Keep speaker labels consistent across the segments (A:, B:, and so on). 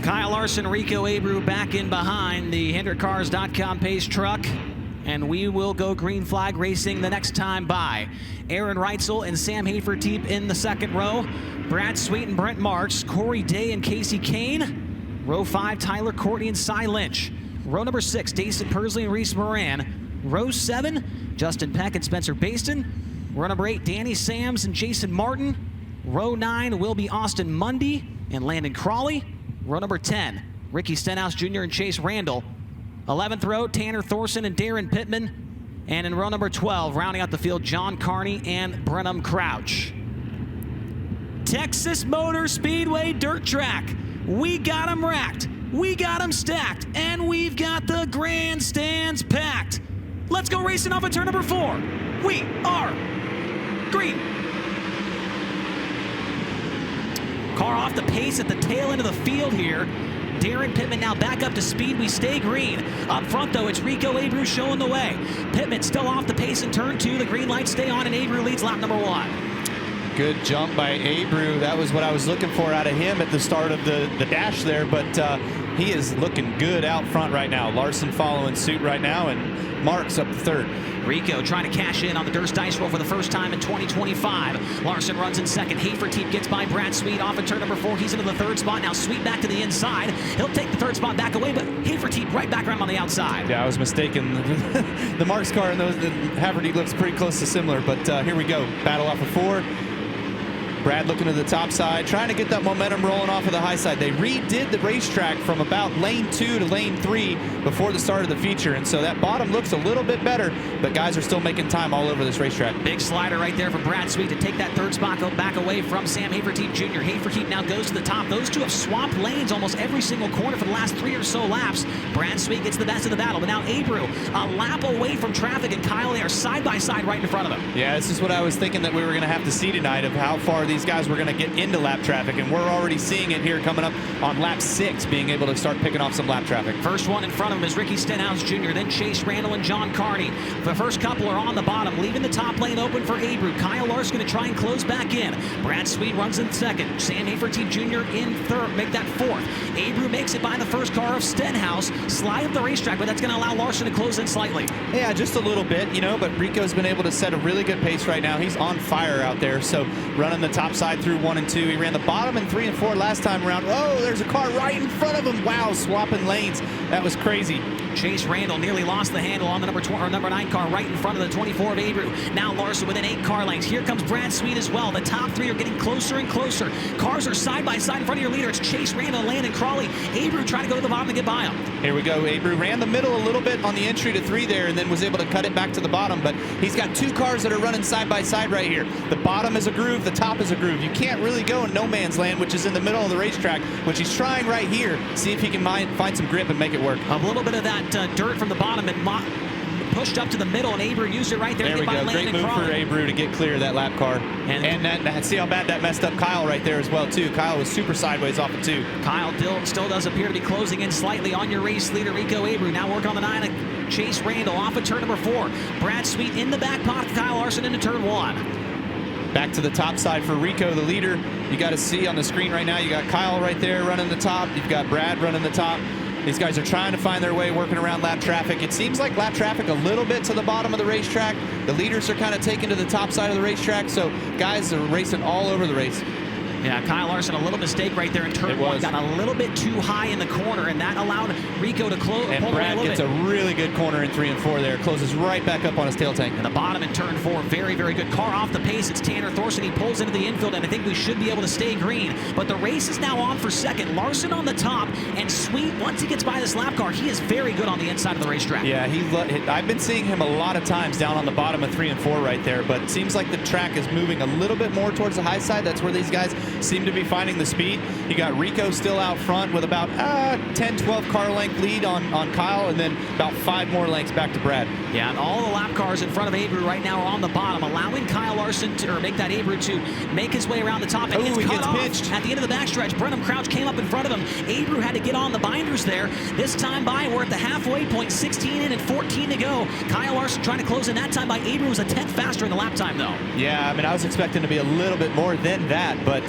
A: Kyle Larson, Rico Abreu back in behind the HendrickCars.com pace truck. And we will go green flag racing the next time by. Aaron Reutzel and Sam Hafertepe in the second row. Brad Sweet and Brent Marks. Corey Day and Casey Kahne. Row 5, Tyler Courtney and Cy Lynch. Row number 6, Dason Pursley and Reese Moran. Row 7, Justin Peck and Spencer Bayston. Row number 8, Danny Sams and Jason Martin. Row 9 will be Austin Mundie and Landon Crawley. Row number 10, Ricky Stenhouse Jr. and Chase Randall. 11th row, Tanner Thorson and Darren Pittman. And in row number 12, rounding out the field, John Carney and Brenham Crouch. Texas Motor Speedway dirt track. We got them racked, we got them stacked, and we've got the grandstands packed. Let's go racing off at turn number 4. We are green. Car off the pace at the tail end of the field here. Darren Pittman now back up to speed. We stay green. Up front, though, it's Rico Abreu showing the way. Pittman still off the pace in turn 2. The green lights stay on, and Abreu leads lap number 1.
B: Good jump by Abreu. That was what I was looking for out of him at the start of the dash there, but he is looking good out front right now. Larson following suit right now, and Marks up third.
A: Rico trying to cash in on the Durst dice roll for the first time in 2025. Larson runs in second. Hafertepe gets by Brad Sweet off at turn number 4. He's into the third spot. Now Sweet back to the inside. He'll take the third spot back away, but Hafertepe right back around on the outside.
B: Yeah, I was mistaken. The Marks car and the Hafertepe looks pretty close to similar, but here we go. Battle off of 4. Brad looking to the top side, trying to get that momentum rolling off of the high side. They redid the racetrack from about lane 2 to lane 3 before the start of the feature, and so that bottom looks a little bit better, but guys are still making time all over this racetrack.
A: Big slider right there from Brad Sweet to take that third spot back away from Sam Hafertepe Jr. Hafertepe now goes to the top. Those two have swapped lanes almost every single corner for the last 3 or so laps. Brad Sweet gets the best of the battle, but now Abreu a lap away from traffic, and Kyle, they are side by side right in front of them.
B: Yeah, this is what I was thinking that we were going to have to see tonight, of how far these guys were going to get into lap traffic, and we're already seeing it here coming up on lap 6, being able to start picking off some lap traffic.
A: First one in front of him is Ricky Stenhouse Jr., then Chase Randall and John Carney. The first couple are on the bottom, leaving the top lane open for Abreu. Kyle Larson going to try and close back in. Brad Sweet runs in second. Sam Hafertepe Jr. in third, make that fourth. Abreu makes it by the first car of Stenhouse. Slide up the racetrack, but that's going to allow Larson to close in slightly.
B: Yeah, just a little bit, you know, but Rico's been able to set a really good pace right now. He's on fire out there, so running the top side through 1 and 2. He ran the bottom in 3 and 4 last time around. Oh, there's a car right in front of him. Wow, swapping lanes. That was crazy.
A: Chase Randall nearly lost the handle on the number 9 car right in front of the 24 of Abreu. Now Larson within 8 car lengths. Here comes Brad Sweet as well. The top 3 are getting closer and closer. Cars are side by side in front of your leader. It's Chase Randall and Landon Crawley. Abreu trying to go to the bottom to get by him.
B: Here we go. Abreu ran the middle a little bit on the entry to 3 there, and then was able to cut it back to the bottom, but he's got 2 cars that are running side by side right here. The bottom is a groove, the top is a groove. You can't really go in no man's land, which is in the middle of the racetrack, which he's trying right here. See if he can find some grip and make it work.
A: A little bit of that dirt from the bottom and pushed up to the middle, and Abreu used it right there to get by Landon Crawley.
B: Great move for Abreu to get clear of that lap car. And that, see how bad that messed up Kyle right there as well, too. Kyle was super sideways off of 2.
A: Kyle Dillon still does appear to be closing in slightly on your race leader, Rico Abreu. Now work on the 9, Chase Randall off of turn number 4. Brad Sweet in the back pocket, Kyle Larson into turn 1.
B: Back to the top side for Rico, the leader. You got to see on the screen right now, you got Kyle right there running the top. You've got Brad running the top. These guys are trying to find their way, working around lap traffic. It seems like lap traffic a little bit to the bottom of the racetrack. The leaders are kind of taken to the top side of the racetrack, so guys are racing all over the race.
A: Yeah, Kyle Larson, a little mistake right there in turn 1. Got a little bit too high in the corner, and that allowed Rico to close.
B: And Brad gets a really good corner in 3 and 4 there. Closes right back up on his tail tank.
A: And the bottom in turn 4, very, very good. Car off the pace. It's Tanner Thorson. He pulls into the infield, and I think we should be able to stay green. But the race is now on for second. Larson on the top, and Sweet, once he gets by this lap car, he is very good on the inside of the racetrack.
B: Yeah, I've been seeing him a lot of times down on the bottom of 3 and 4 right there, but it seems like the track is moving a little bit more towards the high side. That's where these guys seem to be finding the speed. You got Rico still out front with about 10-12 car length lead on Kyle, and then about 5 more lengths back to Brad.
A: Yeah, and all the lap cars in front of Abreu right now are on the bottom, allowing Kyle Larson to, or make that Abreu to make his way around the top, and he gets off pitched at the end of the backstretch. Brenham Crouch came up in front of him. Abreu had to get on the binders there. This time by, we're at the halfway point, 16 in and 14 to go. Kyle Larson trying to close in. That time by Abreu was a 10th faster in the lap time, though.
B: Yeah, I mean, I was expecting to be a little bit more than that, but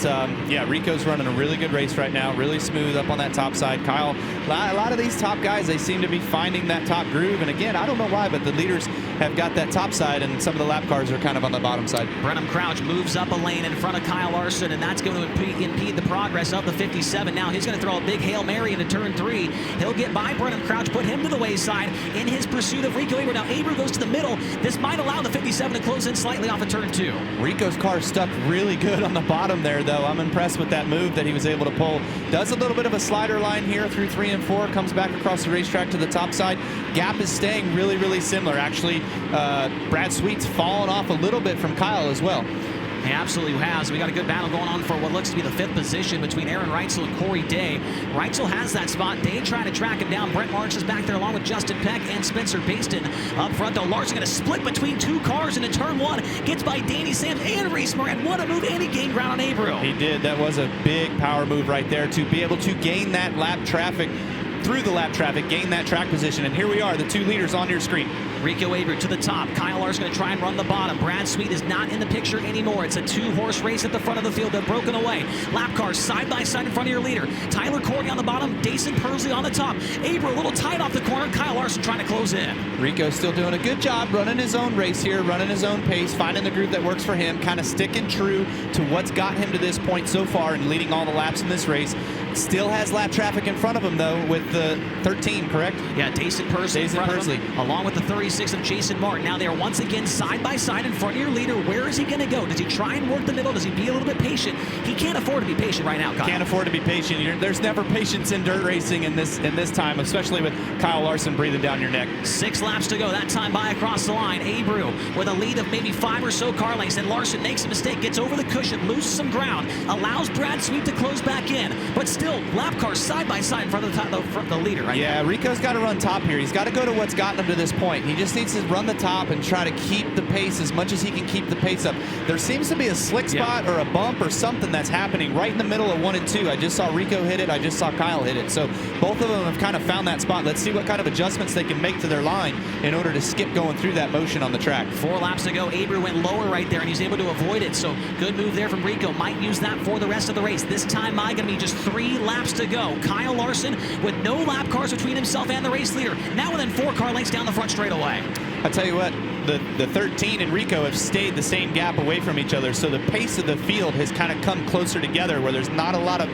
B: Yeah, Rico's running a really good race right now, really smooth up on that top side. Kyle, a lot of these top guys, they seem to be finding that top groove. And again, I don't know why, but the leaders have got that top side, and some of the lap cars are kind of on the bottom side.
A: Brenham Crouch moves up a lane in front of Kyle Larson, and that's going to impede the progress of the 57. Now he's going to throw a big Hail Mary into turn 3. He'll get by Brenham Crouch, put him to the wayside in his pursuit of Rico Abreu. Now Abreu goes to the middle. This might allow the 57 to close in slightly off of turn 2.
B: Rico's car stuck really good on the bottom there, though. I'm impressed with that move that he was able to pull. Does a little bit of a slider line here through 3 and 4, comes back across the racetrack to the top side. Gap is staying really, really similar. Actually, Brad Sweet's fallen off a little bit from Kyle as well.
A: He absolutely has. We got a good battle going on for what looks to be the 5th position between Aaron Reutzel and Corey Day. Reutzel has that spot. Day trying to track him down. Brent Larson is back there along with Justin Peck and Spencer Bayston. Up front, though, Larson going to split between 2 cars into turn 1. Gets by Danny Sams and Reese Moran. What a move, and he gained ground on Abreu.
B: He did. That was a big power move right there to be able to gain that lap traffic, through the lap traffic, gain that track position. And here we are, the 2 leaders on your screen.
A: Rico Abreu to the top. Kyle Larson going to try and run the bottom. Brad Sweet is not in the picture anymore. It's a 2-horse race at the front of the field. They're broken away. Lap cars side by side in front of your leader. Tyler Courtney on the bottom. Dason Pursley on the top. Abreu a little tight off the corner. Kyle Larson trying to close in.
B: Rico's still doing a good job running his own race here, running his own pace, finding the groove that works for him, kind of sticking true to what's got him to this point so far and leading all the laps in this race. Still has lap traffic in front of him, though, with the 13, correct?
A: Yeah, Dason Pursley along with the 36 of Jason Martin. Now they are once again side by side in front of your leader. Where is he going to go? Does he try and work the middle? Does he be a little bit patient? He can't afford to be patient right now, Kyle.
B: Can't afford to be patient. There's never patience in dirt racing in this time, especially with Kyle Larson breathing down your neck.
A: 6 laps to go. That time by across the line. Abreu with a lead of maybe 5 or so car lengths. And Larson makes a mistake, gets over the cushion, loses some ground, allows Brad Sweet to close back in. But still, lap cars side by side in front of the leader right now.
B: Rico's got to run top here. He's got to go to what's gotten him to this point. He just needs to run the top and try to keep the pace as much as he can keep the pace up. There seems to be a slick spot or a bump or something that's happening right in the middle of 1 and 2. I just saw Rico hit it. I just saw Kyle hit it. So both of them have kind of found that spot. Let's see what kind of adjustments they can make to their line in order to skip going through that motion on the track.
A: 4 laps to go. Abreu went lower right there, and he's able to avoid it. So good move there from Rico. Might use that for the rest of the race. This time, going to be just 3 laps to go. Kyle Larson with no lap cars between himself and the race leader. Now within 4 car lengths down the front straightaway.
B: I tell you what, the 13 and Rico have stayed the same gap away from each other, so the pace of the field has kind of come closer together where there's not a lot of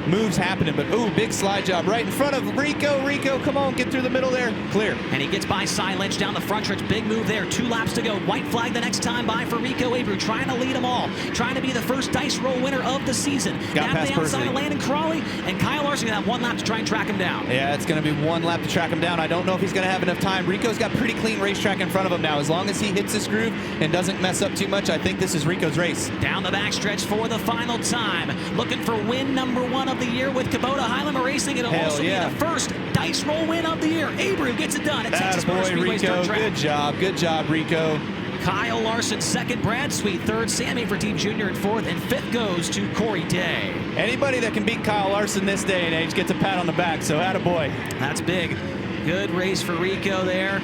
B: moves happening, but ooh, big slide job right in front of Rico. Rico, come on, get through the middle there. Clear.
A: And he gets by Lynch down the front stretch. Big move there. 2 laps to go. White flag the next time by for Rico Abreu, trying to lead them all. Trying to be the first dice roll winner of the season.
B: Got past
A: the outside
B: Pursley.
A: of Landon Crawley, and Kyle Larson going to have 1 lap to try and track him down.
B: Yeah, it's going to be 1 lap to track him down. I don't know if he's going to have enough time. Rico's got pretty clean racetrack in front of him now. As long as he hits this groove and doesn't mess up too much, I think this is Rico's race.
A: Down the backstretch for the final time. Looking for win number 1 of the year with Kubota Highland Racing. It'll also be the first dice roll win of the year. Abreu gets it done at Texas Motor Speedway's dirt track.
B: Good job, Rico.
A: Kyle Larson 2nd, Brad Sweet 3rd, Sam Hafertepe Jr. in 4th, and 5th goes to Corey Day.
B: Anybody that can beat Kyle Larson this day and age gets a pat on the back, so attaboy.
A: That's big. Good race for Rico there.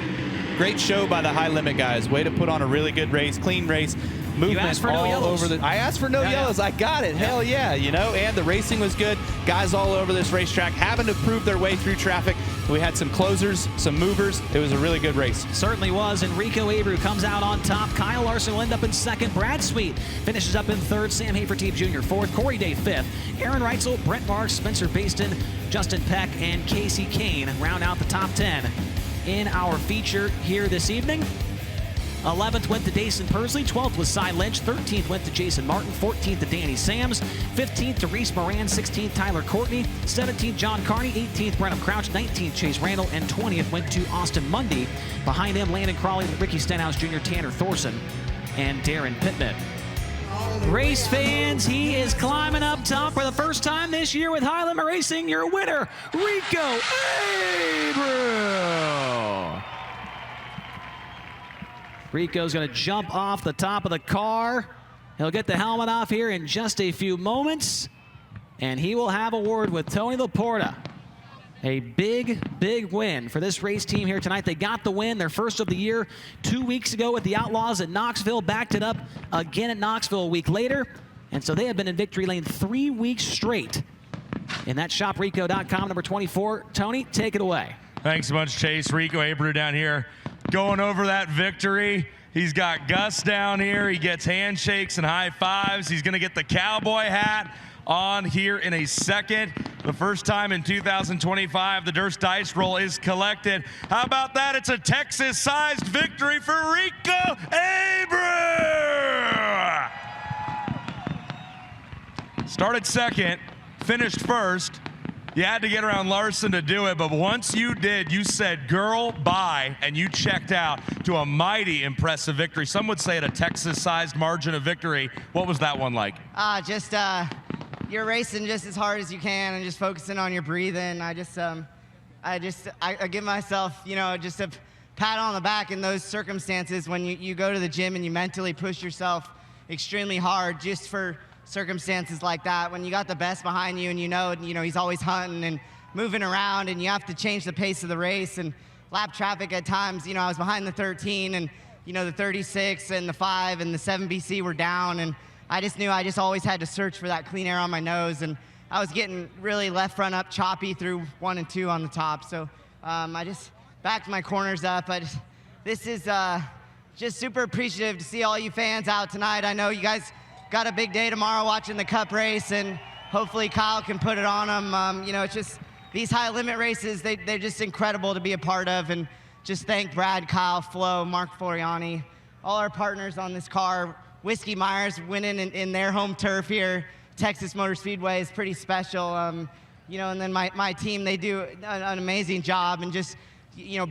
B: Great show by the high limit guys. Way to put on a really good race, clean race. Movement
A: you asked for no yellows.
B: Over the. I asked for no yellows. I got it. Hell yeah, you know. And the racing was good. Guys all over this racetrack having to prove their way through traffic. We had some closers, some movers. It was a really good race.
A: Certainly was. And Rico Abreu comes out on top. Kyle Larson will end up in 2nd. Brad Sweet finishes up in 3rd. Sam Hafertepe Jr. 4th. Corey Day 5th. Aaron Reutzel, Brent Marks, Spencer Bayston, Justin Peck, and Casey Kahne round out the top 10 in our feature here this evening. 11th went to Dason Pursley, 12th was Lynch, 13th went to Jason Martin, 14th to Danny Sams, 15th to Reese Moran, 16th Tyler Courtney, 17th John Carney, 18th Brenham Crouch, 19th Chase Randall, and 20th went to Austin Mundie. Behind him, Landon Crawley, Ricky Stenhouse Jr., Tanner Thorson, and Darren Pittman. Race fans, he is climbing up top for the first time this year with Highland Racing. Your winner, Rico Abreu. Rico's going to jump off the top of the car. He'll get the helmet off here in just a few moments, and he will have a word with Tony Laporta. A big, big win for this race team here tonight. They got the win, their first of the year 2 weeks ago with the Outlaws at Knoxville, backed it up again at Knoxville a week later. And so they have been in victory lane 3 weeks straight. In that shoprico.com, number 24. Tony, take it away.
C: Thanks so much, Chase. Rico Abreu down here going over that victory. He's got Gus down here. He gets handshakes and high fives. He's going to get the cowboy hat on here in a second. The first time in 2025 the Durst Dice Roll is collected. How about that? It's a Texas-sized victory for Rico Abreu. Started second, finished first. You had to get around Larson to do it, but once you did, you said, girl, bye, and you checked out to a mighty impressive victory. Some would say at a Texas-sized margin of victory. What was that one like?
D: You're racing just as hard as you can and just focusing on your breathing. I give myself, just a pat on the back in those circumstances when you go to the gym and you mentally push yourself extremely hard just for circumstances like that. When you got the best behind you and he's always hunting and moving around and you have to change the pace of the race and lap traffic at times. I was behind the 13 and, the 36 and the 5 and the 7 BC were down, and I just knew I just always had to search for that clean air on my nose, and I was getting really left front up choppy through 1 and 2 on the top. So I just backed my corners up. This is just super appreciative to see all you fans out tonight. I know you guys got a big day tomorrow watching the Cup race, and hopefully Kyle can put it on them. It's just these high limit races, they're just incredible to be a part of, and just thank Brad, Kyle, Flo, Mark Floriani, all our partners on this car. Whiskey Myers winning in their home turf here, Texas Motor Speedway, is pretty special. And then my team, they do an amazing job, and just,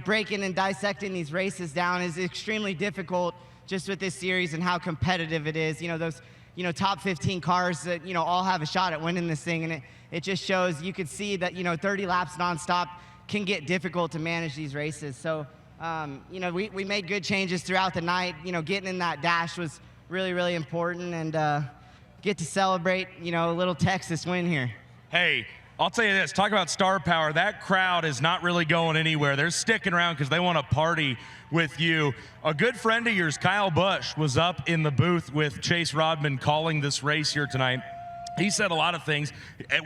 D: breaking and dissecting these races down is extremely difficult just with this series and how competitive it is. Those, top 15 cars that, all have a shot at winning this thing, and it just shows. You could see that, 30 laps nonstop can get difficult to manage these races. So, we made good changes throughout the night. Getting in that dash was really, really important, and get to celebrate, a little Texas win here.
C: Hey, I'll tell you this, talk about star power. That crowd is not really going anywhere. They're sticking around because they want to party with you. A good friend of yours, Kyle Busch, was up in the booth with Chase Rodman calling this race here tonight. He said a lot of things.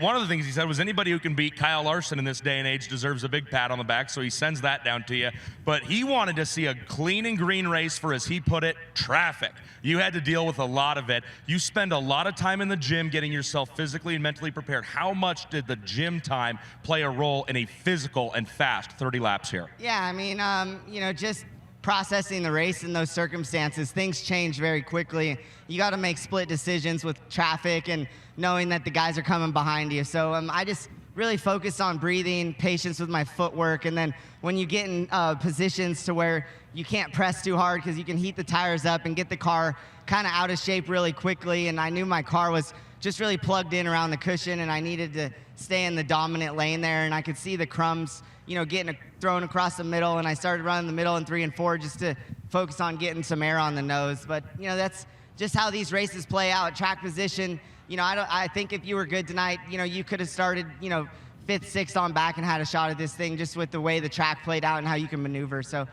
C: One of the things he said was anybody who can beat Kyle Larson in this day and age deserves a big pat on the back, so he sends that down to you. But he wanted to see a clean and green race for, as he put it, traffic. You had to deal with a lot of it. You spend a lot of time in the gym getting yourself physically and mentally prepared. How much did the gym time play a role in a physical and fast 30 laps here?
D: Yeah, just processing the race in those circumstances, things change very quickly. You got to make split decisions with traffic and knowing that the guys are coming behind you. So I just really focus on breathing, patience with my footwork, and then when you get in positions to where you can't press too hard because you can heat the tires up and get the car kind of out of shape really quickly. And I knew my car was just really plugged in around the cushion, and I needed to stay in the dominant lane there, and I could see the crumbs, getting thrown across the middle, and I started running the middle in 3 and 4 just to focus on getting some air on the nose. But, that's just how these races play out. Track position, I think if you were good tonight, you could have started, 5th, 6th on back and had a shot at this thing just with the way the track played out and how you can maneuver. So,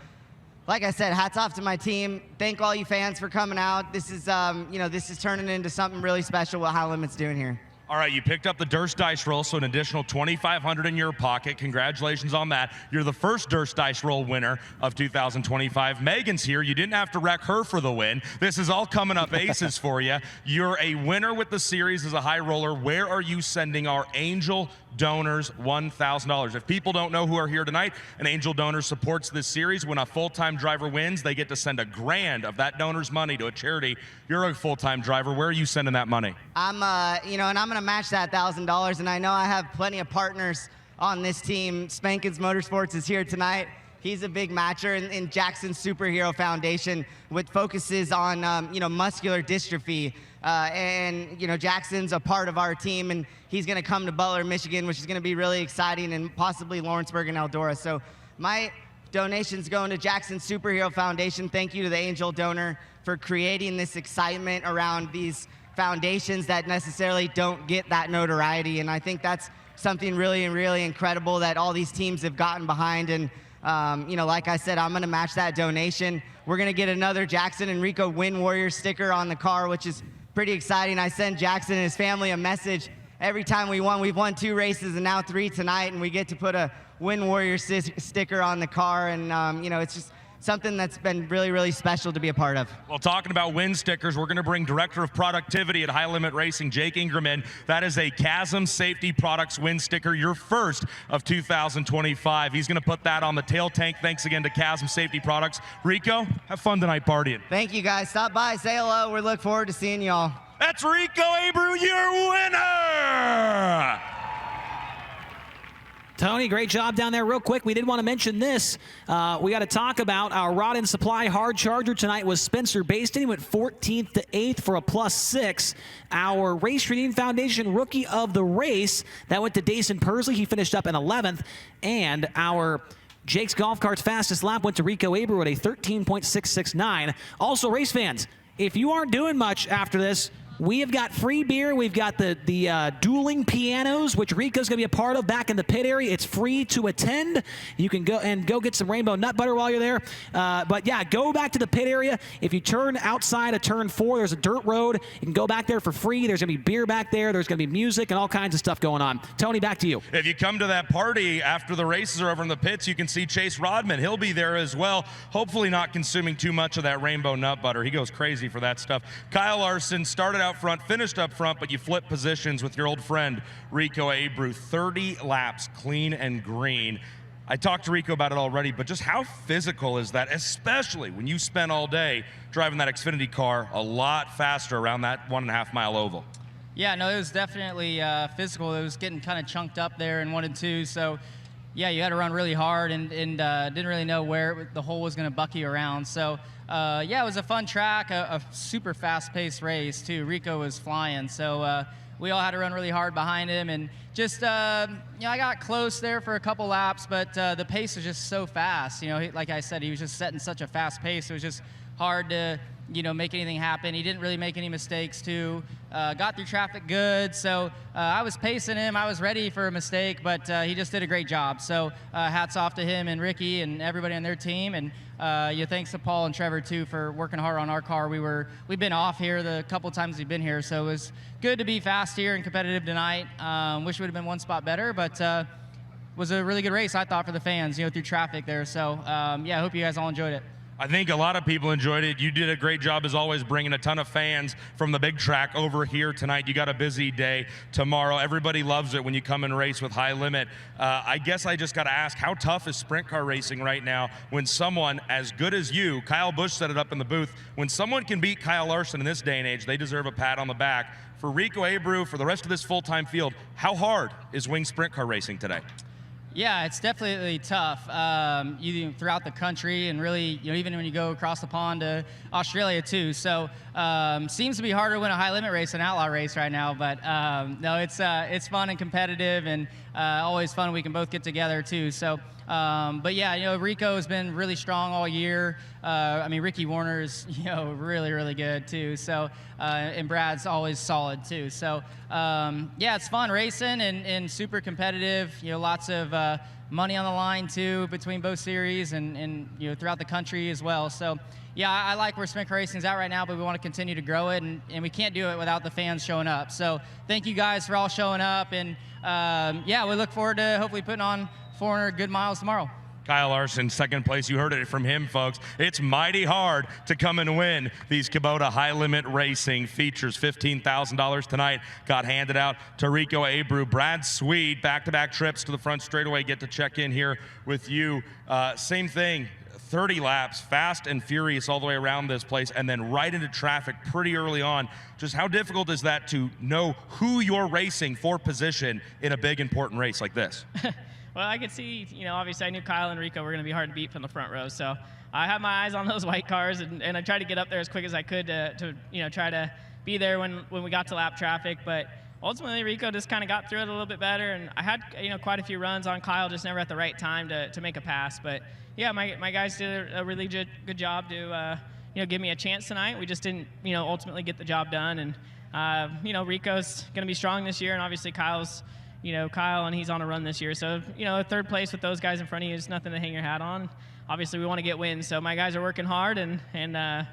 D: like I said, hats off to my team. Thank all you fans for coming out. This is, this is turning into something really special what High Limit's doing here.
C: All right, you picked up the Durst Dice Roll, so an additional $2,500 in your pocket. Congratulations on that. You're the first Durst Dice Roll winner of 2025. Megan's here. You didn't have to wreck her for the win. This is all coming up aces for you. You're a winner with the series as a high roller. Where are you sending our angel donors $1,000? If people don't know who are here tonight, an angel donor supports this series. When a full-time driver wins, they get to send $1,000 of that donor's money to a charity. You're a full-time driver. Where are you sending that money?
D: I'm, and I'm going to match that $1,000, and I know I have plenty of partners on this team. Spankins Motorsports is here tonight. He's a big matcher in Jackson's Superhero Foundation, which focuses on, muscular dystrophy. And Jackson's a part of our team, and he's going to come to Butler, Michigan, which is going to be really exciting, and possibly Lawrenceburg and Eldora. So my donation's going to Jackson's Superhero Foundation. Thank you to the angel donor for creating this excitement around these foundations that necessarily don't get that notoriety. And I think that's something really, really incredible that all these teams have gotten behind. And, like I said, I'm going to match that donation. We're going to get another Jackson and Rico Win Warrior sticker on the car, which is pretty exciting. I send Jackson and his family a message every time we won. We've won 2 races and now 3 tonight, and we get to put a Win Warrior sticker on the car, and you know, it's just something that's been really, really special to be a part of.
C: Well, talking about win stickers, we're going to bring Director of Productivity at High Limit Racing, Jake Ingram, in. That is a Chasm Safety Products win sticker, your first of 2025. He's going to put that on the tail tank. Thanks again to Chasm Safety Products. Rico, have fun tonight partying.
D: Thank you, guys. Stop by, say hello. We look forward to seeing y'all.
C: That's Rico Abreu, your winner!
A: Tony, great job down there. Real quick, we did want to mention this. We got to talk about our Rod and Supply hard charger tonight was Spencer Bayston. He went 14th to 8th for a +6. Our Race Training Foundation Rookie of the Race, that went to Dason Pursley. He finished up in 11th. And our Jake's Golf Cart's fastest lap went to Rico Abreu at a 13.669. Also, race fans, if you aren't doing much after this, we have got free beer. We've got the dueling pianos, which Rico's going to be a part of back in the pit area. It's free to attend. You can go get some rainbow nut butter while you're there. But yeah, go back to the pit area. If you turn outside of turn 4, there's a dirt road. You can go back there for free. There's going to be beer back there. There's going to be music and all kinds of stuff going on. Tony, back to you.
C: If you come to that party after the races are over in the pits, you can see Chase Rodman. He'll be there as well. Hopefully not consuming too much of that rainbow nut butter. He goes crazy for that stuff. Kyle Larson started out front, finished up front, but you flip positions with your old friend Rico Abreu. 30 laps, clean and green. I talked to Rico about it already, but just how physical is that, especially when you spend all day driving that Xfinity car a lot faster around that 1.5 mile oval?
E: Yeah, no, it was definitely physical. It was getting kind of chunked up there in 1 and 2, so yeah, you had to run really hard and didn't really know where the hole was going to buck you around. So yeah, it was a fun track, a super fast-paced race too. Rico was flying, so we all had to run really hard behind him, and just you know, I got close there for a couple laps, but the pace was just so fast. You know, like I said, he was just setting such a fast pace. It was just hard to, you know, make anything happen. He didn't really make any mistakes too. Got through traffic good, so I was pacing him. I was ready for a mistake, but he just did a great job. So hats off to him and Ricky and everybody on their team, and yeah, thanks to Paul and Trevor too for working hard on our car. We've been off here the couple times we've been here, so it was good to be fast here and competitive tonight. Wish it would have been one spot better, but was a really good race, I thought, for the fans, you know, through traffic there. So yeah, I hope you guys all enjoyed it.
C: I think a lot of people enjoyed it. You did a great job, as always, bringing a ton of fans from the big track over here tonight. You got a busy day tomorrow. Everybody loves it when you come and race with High Limit. I guess I just got to ask, how tough is sprint car racing right now when someone as good as you, Kyle Busch set it up in the booth, when someone can beat Kyle Larson in this day and age, they deserve a pat on the back. For Rico Abreu, for the rest of this full-time field, how hard is wing sprint car racing today?
E: Yeah, it's definitely tough throughout the country, and really, you know, even when you go across the pond to Australia too. So seems to be harder to win a high limit race than an outlaw race right now. But no, it's fun and competitive, and always fun. We can both get together too. So, but yeah, you know, Rico has been really strong all year. I mean, Ricky Warner's, you know, really, really good too. So, and Brad's always solid too. So, yeah, it's fun racing and super competitive. You know, lots of money on the line too between both series and you know, throughout the country as well. So, yeah, I like where sprint car racing's at right now, but we want to continue to grow it, and we can't do it without the fans showing up. So, thank you guys for all showing up, and yeah, we look forward to hopefully putting on 400 good miles tomorrow.
C: Kyle Larson, second place. You heard it from him, folks. It's mighty hard to come and win these Kubota High Limit Racing features. $15,000 tonight got handed out to Rico Abreu. Brad Swede, back-to-back trips to the front straightaway. Get to check in here with you. Same thing. 30 laps, fast and furious all the way around this place, and then right into traffic pretty early on. Just how difficult is that to know who you're racing for position in a big, important race like this?
F: Well, I could see, you know, obviously I knew Kyle and Rico were going to be hard to beat from the front row, so I had my eyes on those white cars, and I tried to get up there as quick as I could to you know, try to be there when we got to lap traffic, but ultimately Rico just kind of got through it a little bit better, and I had, you know, quite a few runs on Kyle, just never at the right time to make a pass. But yeah, my guys did a really good job to you know, give me a chance tonight. We just didn't, you know, ultimately get the job done, and you know, Rico's going to be strong this year, and obviously Kyle's, you know, Kyle, and he's on a run this year. So, you know, third place with those guys in front of you is nothing to hang your hat on. Obviously, we want to get wins, so my guys are working hard, and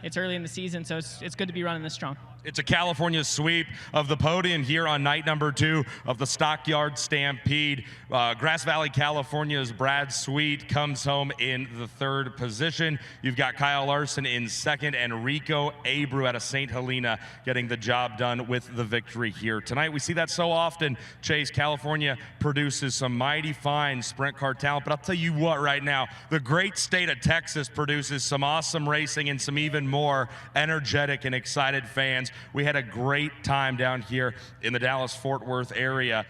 F: it's early in the season, so it's good to be running this strong.
C: It's a California sweep of the podium here on night number 2 of the Stockyard Stampede. Grass Valley, California's Brad Sweet comes home in the 3rd position. You've got Kyle Larson in 2nd and Rico Abreu out of St. Helena getting the job done with the victory here tonight. We see that so often. Chase, California produces some mighty fine sprint car talent, but I'll tell you what right now, the great state of Texas produces some awesome racing and some even more energetic and excited fans. We had a great time down here in the Dallas-Fort Worth area.